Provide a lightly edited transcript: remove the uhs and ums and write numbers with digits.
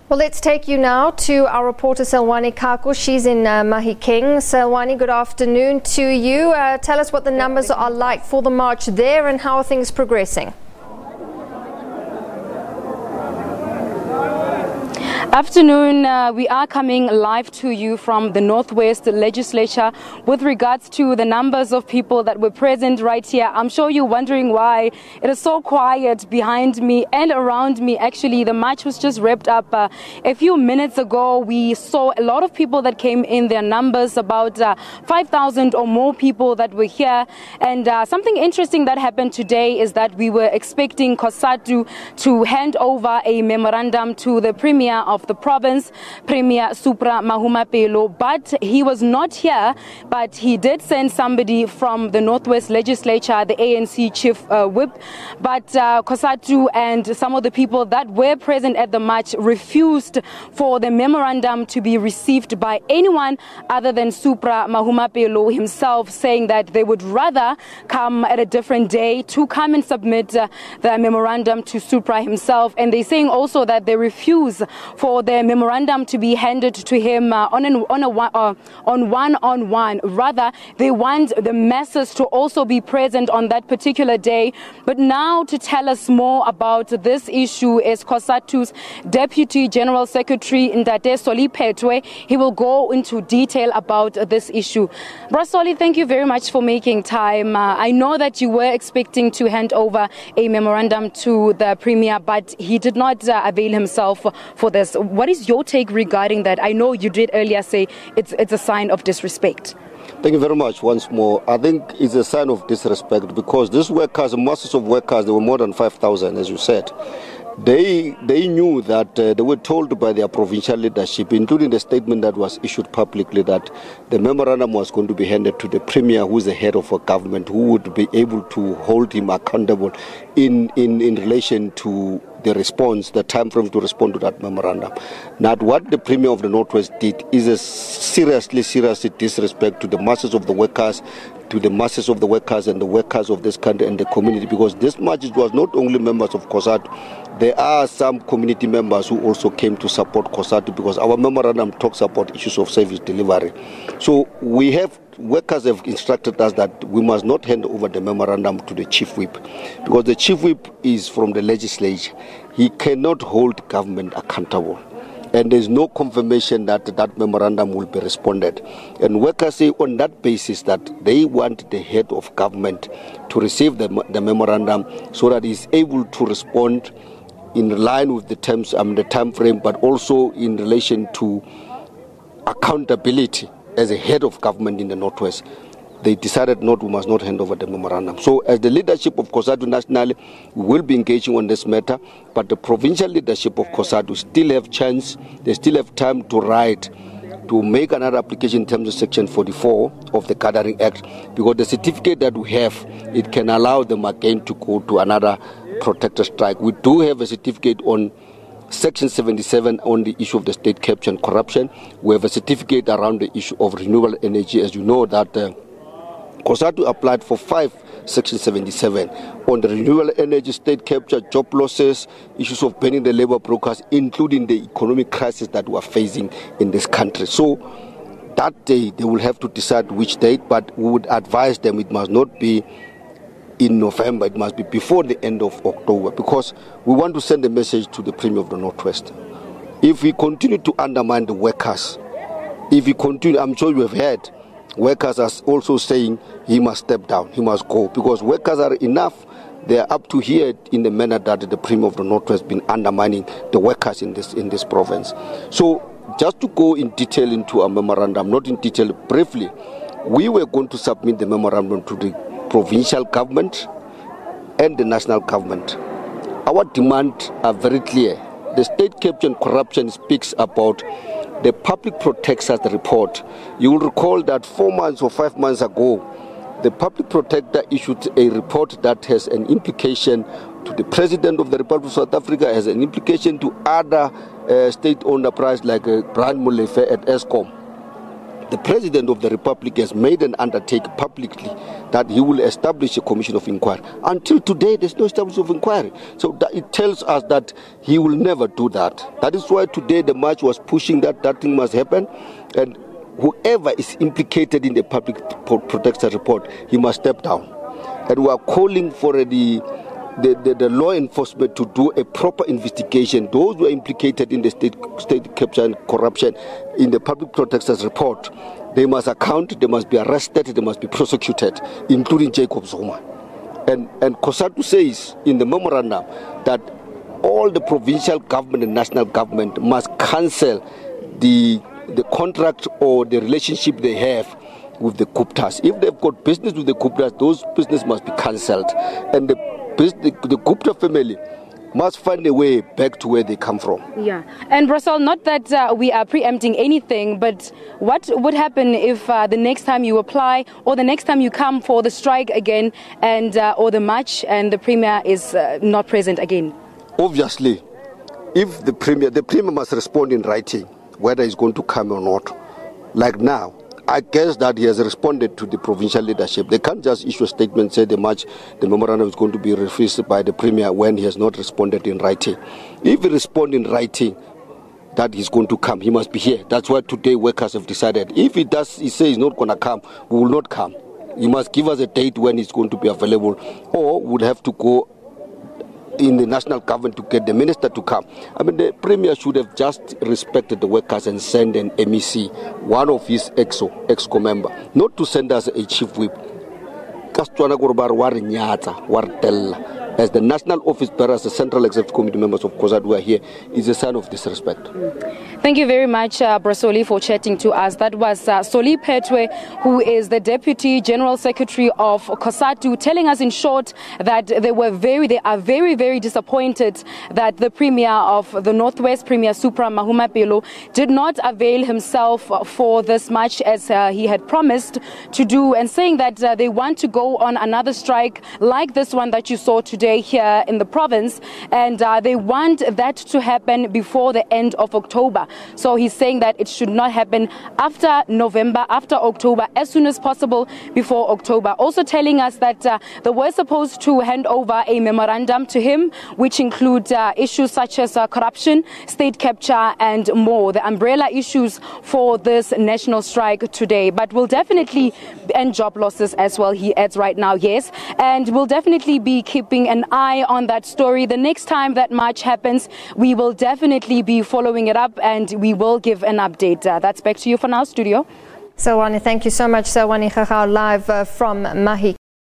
Well, let's take you now to our reporter Selwani Kako. She's in Mahikeng. Selwani, good afternoon to you. Tell us what the numbers are like for the march there and how are things progressing. Afternoon, we are coming live to you from the Northwest Legislature with regards to the numbers of people that were present right here. I'm sure you're wondering why it is so quiet behind me and around me. Actually, the march was just wrapped up a few minutes ago. We saw a lot of people that came in, their numbers, about 5,000 or more people that were here. And something interesting that happened today is that we were expecting COSATU to hand over a memorandum to the Premier of the province, Premier Supra Mahumapelo, but he was not here. But he did send somebody from the Northwest Legislature, the ANC Chief Whip. But COSATU and some of the people that were present at the march refused for the memorandum to be received by anyone other than Supra Mahumapelo himself, saying that they would rather come at a different day to come and submit the memorandum to Supra himself. And they're saying also that they refuse for the memorandum to be handed to him on one-on-one. Rather, they want the masses to also be present on that particular day. But now to tell us more about this issue is COSATU's Deputy General Secretary, Phetoe. He will go into detail about this issue. Brasoli, thank you very much for making time. I know that you were expecting to hand over a memorandum to the Premier, but he did not avail himself for this. What is your take regarding that? I know you did earlier say it's a sign of disrespect. Thank you very much once more. I think it's a sign of disrespect because these workers, masses of workers, there were more than 5,000, as you said. They knew that they were told by their provincial leadership, including the statement that was issued publicly, that the memorandum was going to be handed to the Premier, who is the head of a government, who would be able to hold him accountable in relation to the response, the time frame to respond to that memorandum. Now, what the Premier of the Northwest did is a serious disrespect to the masses of the workers, and the workers of this country and the community, because this march was not only members of COSATU. There are some community members who also came to support COSATU because our memorandum talks about issues of service delivery. So workers have instructed us that we must not hand over the memorandum to the Chief Whip because the Chief Whip is from the legislature. He cannot hold government accountable. And there's no confirmation that that memorandum will be responded. And workers say on that basis that they want the head of government to receive the memorandum so that he's able to respond in line with the terms, the time frame, but also in relation to accountability as a head of government in the Northwest. They decided we must not hand over the memorandum. So as the leadership of COSATU nationally, we will be engaging on this matter, but the provincial leadership of COSATU still have chance, they still have time to write, to make another application in terms of Section 44 of the Gathering Act, because the certificate that we have, it can allow them again to go to another protected strike. We do have a certificate on Section 77 on the issue of the state capture and corruption. We have a certificate around the issue of renewable energy. As you know that COSATU applied for 5 Section 77 on the renewable energy, state capture, job losses, issues of banning the labor brokers, including the economic crisis that we are facing in this country. So that day they will have to decide which date, but we would advise them it must not be in November, it must be before the end of October, because we want to send a message to the Premier of the Northwest. If we continue to undermine the workers, if we continue, I'm sure you have heard, workers are also saying he must step down, he must go, because workers are enough. They are up to here in the manner that the Premier of the Northwest has been undermining the workers in this province. So just to go in detail into a memorandum, not in detail, briefly, we were going to submit the memorandum to the provincial government and the national government. Our demands are very clear. The state capture and corruption speaks about the Public Protector's report. You will recall that 4 months or 5 months ago, the Public Protector issued a report that has an implication to the President of the Republic of South Africa, has an implication to other state-owned enterprises like Brand Molefe at Eskom. the President of the Republic has made an undertaking publicly that he will establish a commission of inquiry. Until today, there's no establishment of inquiry. So it tells us that he will never do that. That is why today the march was pushing that thing must happen. And whoever is implicated in the public protection report, he must step down. And we are calling for the law enforcement to do a proper investigation. Those who are implicated in the state capture and corruption in the public protector's report, they must account, they must be arrested, they must be prosecuted, including Jacob Zuma. And COSATU says in the memorandum that all the provincial government and national government must cancel the contract or the relationship they have with the Guptas. If they've got business with the Guptas, those business must be cancelled. And the Gupta family must find a way back to where they come from. Yeah. And Russell, not that we are preempting anything, but what would happen if the next time you apply or the next time you come for the strike again and or the march and the Premier is not present again? Obviously, if the Premier must respond in writing whether he's going to come or not. Like now, I guess that he has responded to the provincial leadership. They can't just issue a statement, say the memorandum is going to be refused by the Premier when he has not responded in writing. If he responds in writing that he's going to come, he must be here. That's why today workers have decided. If he says he's not going to come, we will not come. He must give us a date when he's going to be available, or we'll have to go in the national government to get the minister to come. I mean, the Premier should have just respected the workers and sent an MEC, one of his EXCO member, not to send us a chief whip. As the national office bearers, the Central Executive Committee members of COSATU who are here, is a sign of disrespect. Thank you very much, Brasoli, for chatting to us. That was Soli Phetoe, who is the Deputy General Secretary of COSATU, telling us in short that they are very, very disappointed that the Premier of the Northwest, Premier Supra Mahumapelo, did not avail himself for this march as he had promised to do, and saying that they want to go on another strike like this one that you saw today here in the province, and they want that to happen before the end of October. So he's saying that it should not happen after November, after October, as soon as possible before October. Also telling us that they were supposed to hand over a memorandum to him, which includes issues such as corruption, state capture, and more, the umbrella issues for this national strike today. But we'll definitely end job losses as well, he adds right now, yes. And we'll definitely be keeping an eye on that story. The next time that march happens, we will definitely be following it up and we will give an update. That's back to you for now, studio. Sawani, thank you so much. Sawani Khachau live from Mahi.